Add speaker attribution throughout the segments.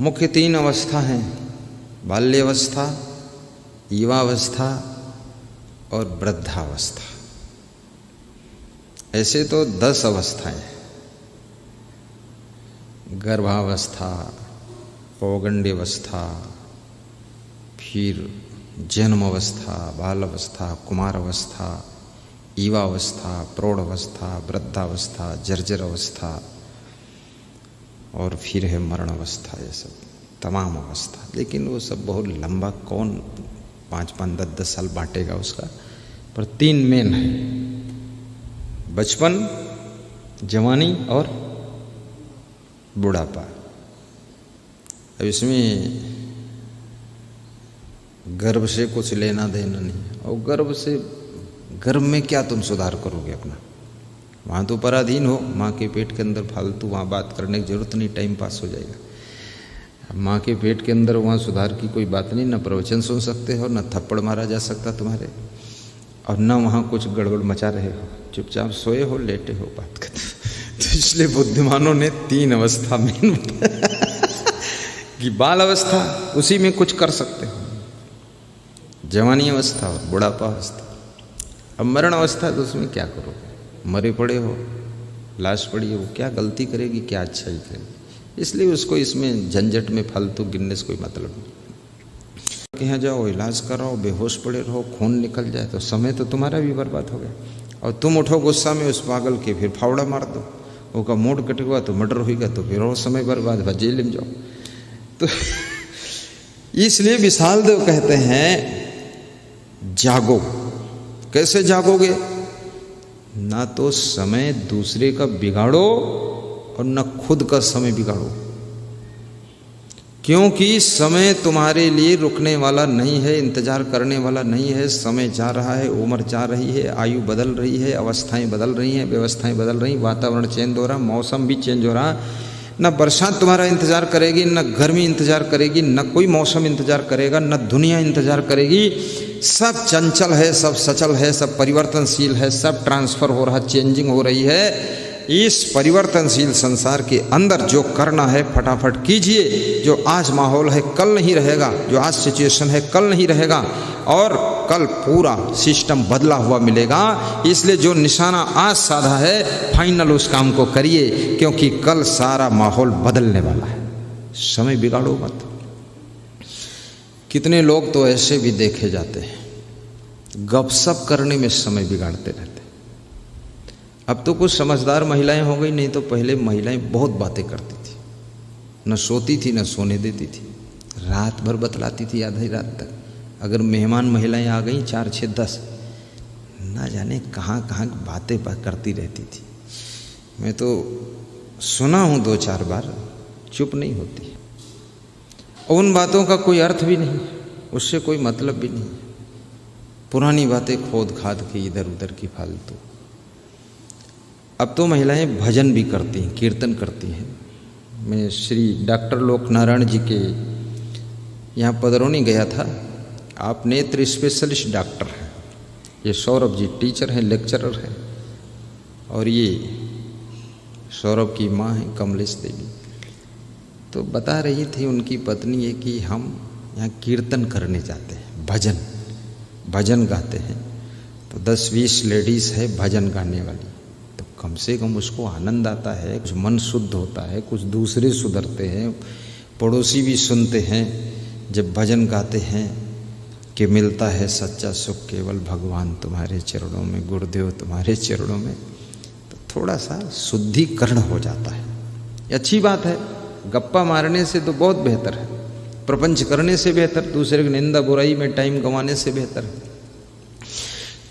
Speaker 1: मुख्य 3 अवस्था हैं, बाल्यावस्था, युवावस्था और वृद्धावस्था। ऐसे तो 10 अवस्थाएं हैं, गर्भावस्था, पौगंडावस्था, फिर जन्म अवस्था, बाल अवस्था, कुमार अवस्था, युवावस्था, प्रौढ़ अवस्था, वृद्धावस्था, जर्जर अवस्था और फिर है मरण अवस्था। ये सब तमाम अवस्था, लेकिन वो सब बहुत लंबा, कौन 5-5, 10-10 साल बांटेगा उसका। पर 3 मेन है, बचपन, जवानी और बुढ़ापा। अब इसमें गर्भ से कुछ लेना देना नहीं, और गर्भ में क्या तुम सुधार करोगे अपना? वहाँ तो पराधीन हो, माँ के पेट के अंदर फालतू वहाँ बात करने की जरूरत नहीं, टाइम पास हो जाएगा। माँ के पेट के अंदर वहाँ सुधार की कोई बात नहीं, न प्रवचन सुन सकते हो, न थप्पड़ मारा जा सकता तुम्हारे, और न वहाँ कुछ गड़बड़ मचा रहे हो, चुपचाप सोए हो, लेटे हो, बात करते हो। तो इसलिए बुद्धिमानों ने 3 अवस्था में कि बाल अवस्था, उसी में कुछ कर सकते हो, जवानी अवस्था और बुढ़ापा अवस्था। अब मरण अवस्था तो उसमें क्या करोगे? मरे पड़े हो, लाश पड़ी है, वो क्या गलती करेगी, क्या अच्छाई करेगी? इसलिए उसको इसमें झंझट में फालतू गिनने से कोई मतलब नहीं। कि यहाँ जाओ, इलाज कराओ, बेहोश पड़े रहो, खून निकल जाए तो समय तो तुम्हारा भी बर्बाद हो गया, और तुम उठो गुस्सा में उस पागल के, फिर फावड़ा मार दो, वो का मूड कटेगा तो मर्डर होगा, तो फिर और समय बर्बाद, जेल में जाओ। तो इसलिए विशाल देव कहते हैं जागो। कैसे जागोगे? ना तो समय दूसरे का बिगाड़ो और न खुद का समय बिगाड़ो, क्योंकि समय तुम्हारे लिए रुकने वाला नहीं है, इंतजार करने वाला नहीं है। समय जा रहा है, उम्र जा रही है, आयु बदल रही है, अवस्थाएं बदल रही हैं, व्यवस्थाएं बदल रही, वातावरण चेंज हो रहा, मौसम भी चेंज हो रहा। न बरसात तुम्हारा इंतजार करेगी, न गर्मी इंतजार करेगी, न कोई मौसम इंतजार करेगा, न दुनिया इंतजार करेगी। सब चंचल है, सब सचल है, सब परिवर्तनशील है, सब ट्रांसफर हो रहा, चेंजिंग हो रही है। इस परिवर्तनशील संसार के अंदर जो करना है फटाफट कीजिए। जो आज माहौल है कल नहीं रहेगा, जो आज सिचुएशन है कल नहीं रहेगा, और कल पूरा सिस्टम बदला हुआ मिलेगा। इसलिए जो निशाना आज साधा है, फाइनल उस काम को करिए, क्योंकि कल सारा माहौल बदलने वाला है। समय बिगाड़ो मत। कितने लोग तो ऐसे भी देखे जाते हैं, गपशप करने में समय बिगाड़ते रहते। अब तो कुछ समझदार महिलाएं हो गई, नहीं तो पहले महिलाएं बहुत बातें करती थी, न सोती थी न सोने देती थी, रात भर बतलाती थी आधी रात तक। अगर मेहमान महिलाएं आ गई 4, 6, 10, ना जाने कहाँ कहाँ बातें करती रहती थी। मैं तो सुना हूँ 2-4 बार, चुप नहीं होती। उन बातों का कोई अर्थ भी नहीं, उससे कोई मतलब भी नहीं, पुरानी बातें खोद खाद की इधर उधर की फालतू। अब तो महिलाएं भजन भी करती हैं, कीर्तन करती हैं। मैं श्री डॉक्टर लोक नारायण जी के यहाँ पदरौनी गया था। आप नेत्र स्पेशलिस्ट डॉक्टर हैं, ये सौरभ जी टीचर हैं, लेक्चरर हैं, और ये सौरभ की माँ है कमलेश देवी। तो बता रही थी उनकी पत्नी है कि हम यहाँ कीर्तन करने जाते हैं, भजन गाते हैं। तो 10-20 लेडीज़ है भजन गाने वाली, तो कम से कम उसको आनंद आता है, कुछ मन शुद्ध होता है, कुछ दूसरे सुधरते हैं, पड़ोसी भी सुनते हैं जब भजन गाते हैं कि मिलता है सच्चा सुख केवल भगवान तुम्हारे चरणों में, गुरुदेव तुम्हारे चरणों में। तो थोड़ा सा शुद्धिकरण हो जाता है, ये अच्छी बात है। गप्पा मारने से तो बहुत बेहतर है, प्रपंच करने से बेहतर, दूसरे की निंदा बुराई में टाइम गंवाने से बेहतर है।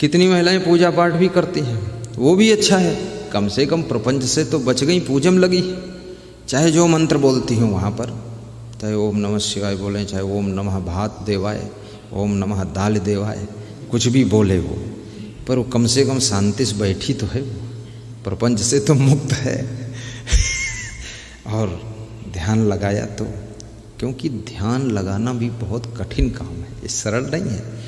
Speaker 1: कितनी महिलाएं पूजा पाठ भी करती हैं, वो भी अच्छा है, कम से कम प्रपंच से तो बच गई, पूजम लगी। चाहे जो मंत्र बोलती हूँ वहाँ पर, चाहे ओम नमः शिवाय बोलें, चाहे ओम नमः भात देवाय, ओम नमः दाल देवाय, कुछ भी बोले वो, पर वो कम से कम शांति से बैठी तो है, प्रपंच से तो मुक्त है। और ध्यान लगाया तो, क्योंकि ध्यान लगाना भी बहुत कठिन काम है, ये सरल नहीं है।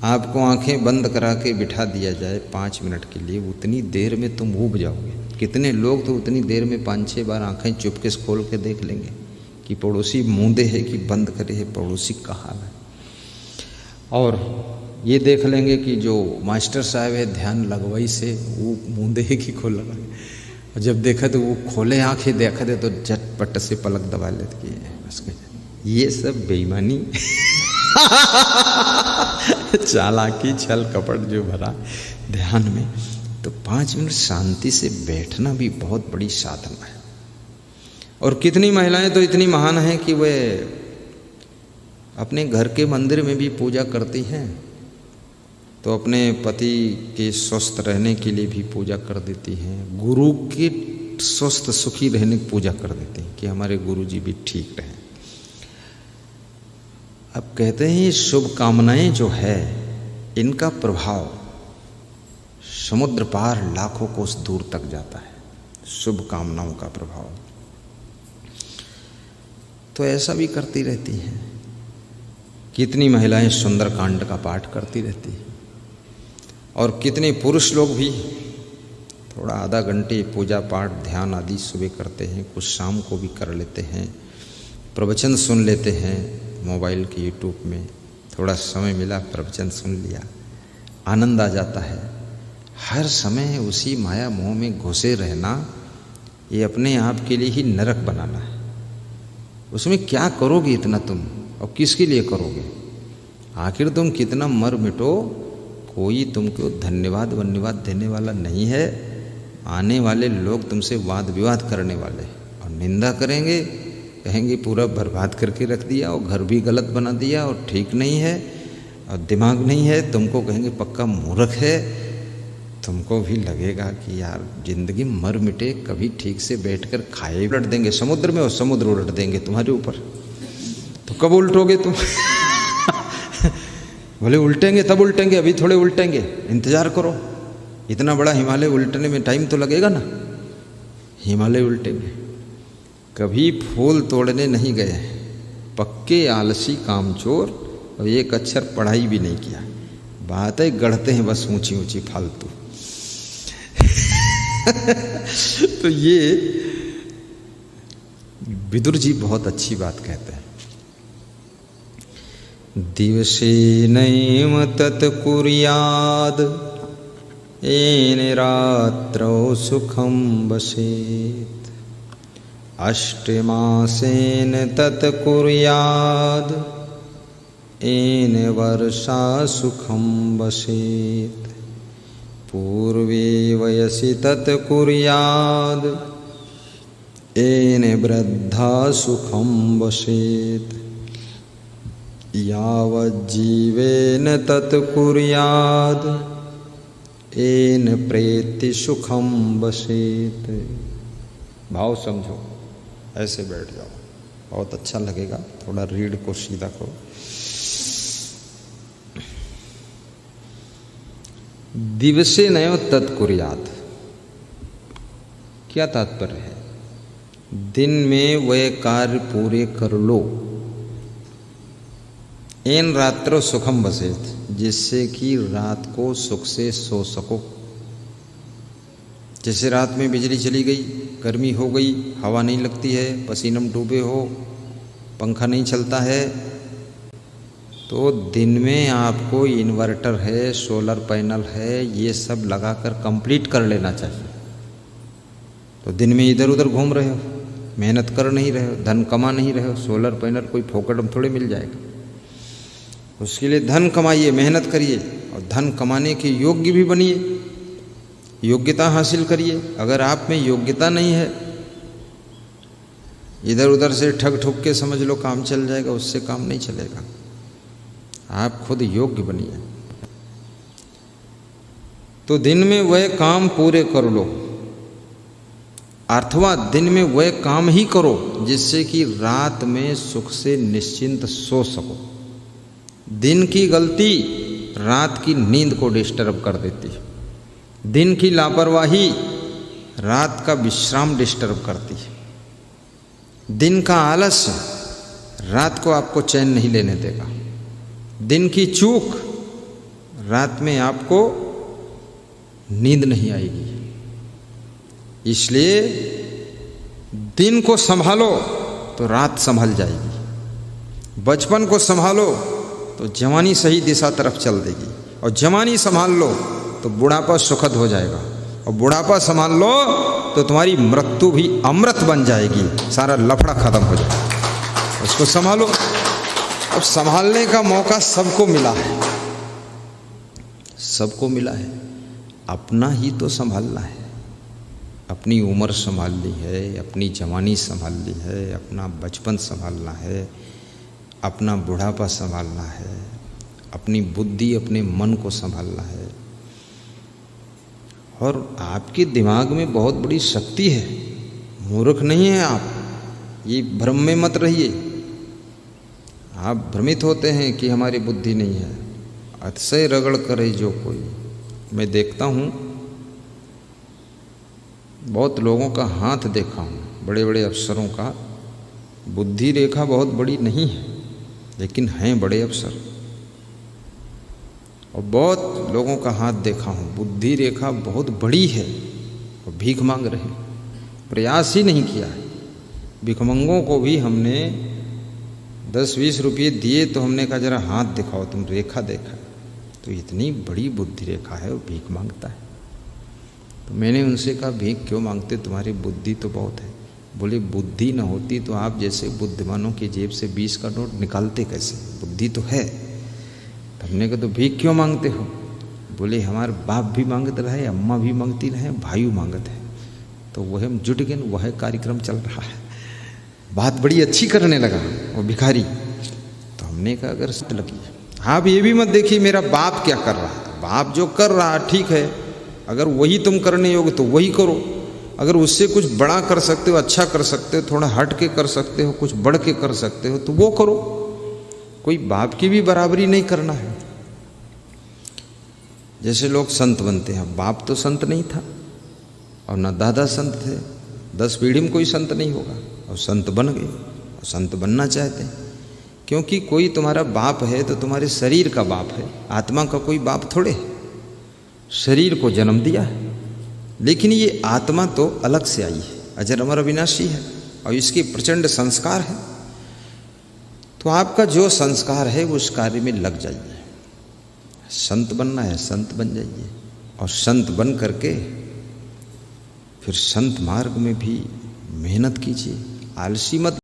Speaker 1: आपको आंखें बंद करा के बिठा दिया जाए 5 मिनट के लिए, उतनी देर में तुम ऊब जाओगे। कितने लोग तो उतनी देर में 5-6 बार आंखें चुपके से खोल के देख लेंगे कि पड़ोसी मूंदे है कि बंद करे है, पड़ोसी का हाल है। और ये देख लेंगे कि जो मास्टर साहब है ध्यान लगवाई से वो मूंदे है कि खोला है, और जब देखा तो वो खोले आंखें देखा दे तो झटपट से पलक दबा लेते कि बस ये सब बेईमानी चालाकी छल कपट जो भरा ध्यान में। तो 5 मिनट शांति से बैठना भी बहुत बड़ी साधना है। और कितनी महिलाएं तो इतनी महान हैं कि वे अपने घर के मंदिर में भी पूजा करती हैं, तो अपने पति के स्वस्थ रहने के लिए भी पूजा कर देती हैं, गुरु के स्वस्थ सुखी रहने की पूजा कर देती हैं कि हमारे गुरु जी भी ठीक रहें। अब कहते हैं ये शुभ कामनाएं जो है इनका प्रभाव समुद्र पार लाखों कोस दूर तक जाता है, शुभ कामनाओं का प्रभाव। तो ऐसा भी करती रहती हैं। कितनी महिलाएं सुंदरकांड का पाठ करती रहती हैं, और कितने पुरुष लोग भी थोड़ा आधा घंटे पूजा पाठ ध्यान आदि सुबह करते हैं, कुछ शाम को भी कर लेते हैं, प्रवचन सुन लेते हैं मोबाइल के यूट्यूब में, थोड़ा समय मिला प्रवचन सुन लिया, आनंद आ जाता है। हर समय उसी माया मोह में घुसे रहना ये अपने आप के लिए ही नरक बनाना है। उसमें क्या करोगे इतना तुम, और किसके लिए करोगे? आखिर तुम कितना मर मिटो, कोई तुमको धन्यवाद वन्यवाद देने वाला नहीं है। आने वाले लोग तुमसे वाद विवाद करने वाले और निंदा करेंगे, कहेंगे पूरा बर्बाद करके रख दिया और घर भी गलत बना दिया और ठीक नहीं है और दिमाग नहीं है, तुमको कहेंगे पक्का मूर्ख है। तुमको भी लगेगा कि यार जिंदगी मर मिटे, कभी ठीक से बैठकर खाए उलट देंगे समुद्र में और समुद्र उलट देंगे तुम्हारे ऊपर। तो कब उल्टोगे तुम? बोले उल्टेंगे तब उल्टेंगे, अभी थोड़े उल्टेंगे, इंतजार करो। इतना बड़ा हिमालय उल्टने में टाइम तो लगेगा ना। हिमालय उल्टेंगे। कभी फूल तोड़ने नहीं गए, पक्के आलसी कामचोर, और एक अक्षर पढ़ाई भी नहीं किया, बातें गढ़ते हैं बस ऊंची ऊंची फालतू। तो ये विदुर जी बहुत अच्छी बात कहते हैं। दिवसेनैव तत्कुर्याद् येन रात्रौ सुखं वसेत्, अष्टमासेन तत्कुर्याद् येन वर्षा सुखं वसेत्, पूर्वे वयसि तत्कुर्याद् येन वृद्धा सुखं वसेत्, यावज्जीवेन तत्कुर्याद् येन प्रेति सुखं वसेत्। भाव समझो, ऐसे बैठ जाओ, बहुत अच्छा लगेगा। थोड़ा रीढ़ को सीधा करो। दिवसेनैव तत्कुर्यात्, क्या तात्पर्य है? दिन में वह कार्य पूरे कर लो। एन रात्रो सुखम वसेत, जिससे कि रात को सुख से सो सको। जैसे रात में बिजली चली गई, गर्मी हो गई, हवा नहीं लगती है, पसीनम डूबे हो, पंखा नहीं चलता है, तो दिन में आपको इन्वर्टर है, सोलर पैनल है, ये सब लगाकर कंप्लीट कर लेना चाहिए। तो दिन में इधर उधर घूम रहे हो, मेहनत कर नहीं रहे हो, धन कमा नहीं रहे हो, सोलर पैनल कोई फोकट में थोड़े मिल जाएगा। उसके लिए धन कमाइए, मेहनत करिए, और धन कमाने के योग्य भी बनिए, योग्यता हासिल करिए। अगर आप में योग्यता नहीं है, इधर उधर से ठग ठुक के समझ लो काम चल जाएगा, उससे काम नहीं चलेगा। आप खुद योग्य बनिए। तो दिन में वह काम पूरे कर लो, अथवा दिन में वह काम ही करो जिससे कि रात में सुख से निश्चिंत सो सको। दिन की गलती रात की नींद को डिस्टर्ब कर देती है। दिन की लापरवाही रात का विश्राम डिस्टर्ब करती है। दिन का आलस्य रात को आपको चैन नहीं लेने देगा। दिन की चूक रात में आपको नींद नहीं आएगी। इसलिए दिन को संभालो तो रात संभल जाएगी। बचपन को संभालो तो जवानी सही दिशा तरफ चल देगी, और जवानी संभाल लो तो बुढ़ापा सुखद हो जाएगा, और बुढ़ापा संभाल लो तो तुम्हारी मृत्यु भी अमृत बन जाएगी, सारा लफड़ा खत्म हो जाएगा। उसको संभालो। अब संभालने का मौका सबको मिला है, सबको मिला है, अपना ही तो संभालना है। अपनी उम्र संभाल ली है, अपनी जवानी संभाल ली है, अपना बचपन संभालना है, अपना बुढ़ापा संभालना है, अपनी बुद्धि अपने मन को संभालना है। और आपके दिमाग में बहुत बड़ी शक्ति है, मूर्ख नहीं है आप, ये भ्रम में मत रहिए। आप भ्रमित होते हैं कि हमारी बुद्धि नहीं है, अतिशय रगड़ करे जो कोई। मैं देखता हूँ बहुत लोगों का हाथ देखा हूँ, बड़े बड़े अफसरों का, बुद्धि रेखा बहुत बड़ी नहीं है लेकिन हैं बड़े अफसर। और बहुत लोगों का हाथ देखा हूँ, बुद्धि रेखा बहुत बड़ी है और भीख मांग रहे, प्रयास ही नहीं किया है। भिखमंगों को भी हमने 10-20 रुपये दिए तो हमने कहा जरा हाथ दिखाओ, तुम रेखा देखा, तो इतनी बड़ी बुद्धि रेखा है, वो भीख मांगता है। तो मैंने उनसे कहा भीख क्यों मांगते, तुम्हारी बुद्धि तो बहुत है। बोले बुद्धि न होती तो आप जैसे बुद्धिमानों की जेब से 20 का नोट निकालते कैसे, बुद्धि तो है। तो हमने कहा तो भीख क्यों मांगते हो। बोले हमारे बाप भी मांगते रहे, अम्मा भी मांगती रहे, भाई मांगते हैं, तो वह हम जुट गए, वह कार्यक्रम चल रहा है। बात बड़ी अच्छी करने लगा वो भिखारी। तो हमने कहा अगर सत्य लगी, आप ये भी मत देखिए मेरा बाप क्या कर रहा है, बाप जो कर रहा है ठीक है, अगर वही तुम करने योग्य तो वही करो। अगर उससे कुछ बड़ा कर सकते हो, अच्छा कर सकते हो, थोड़ा हट के कर सकते हो, कुछ बढ़ के कर सकते हो तो वो करो। कोई बाप की भी बराबरी नहीं करना है। जैसे लोग संत बनते हैं, बाप तो संत नहीं था और ना दादा संत थे, 10 पीढ़ी में कोई संत नहीं होगा, और संत बन गए और संत बनना चाहते हैं। क्योंकि कोई तुम्हारा बाप है तो तुम्हारे शरीर का बाप है, आत्मा का कोई बाप थोड़े है। शरीर को जन्म दिया है लेकिन ये आत्मा तो अलग से आई है, अजर अमर अविनाशी है और इसके प्रचंड संस्कार है। तो आपका जो संस्कार है उस कार्य में लग जाइए। संत बनना है, संत बन जाइए, और संत बन करके फिर संत मार्ग में भी मेहनत कीजिए, आलसी मत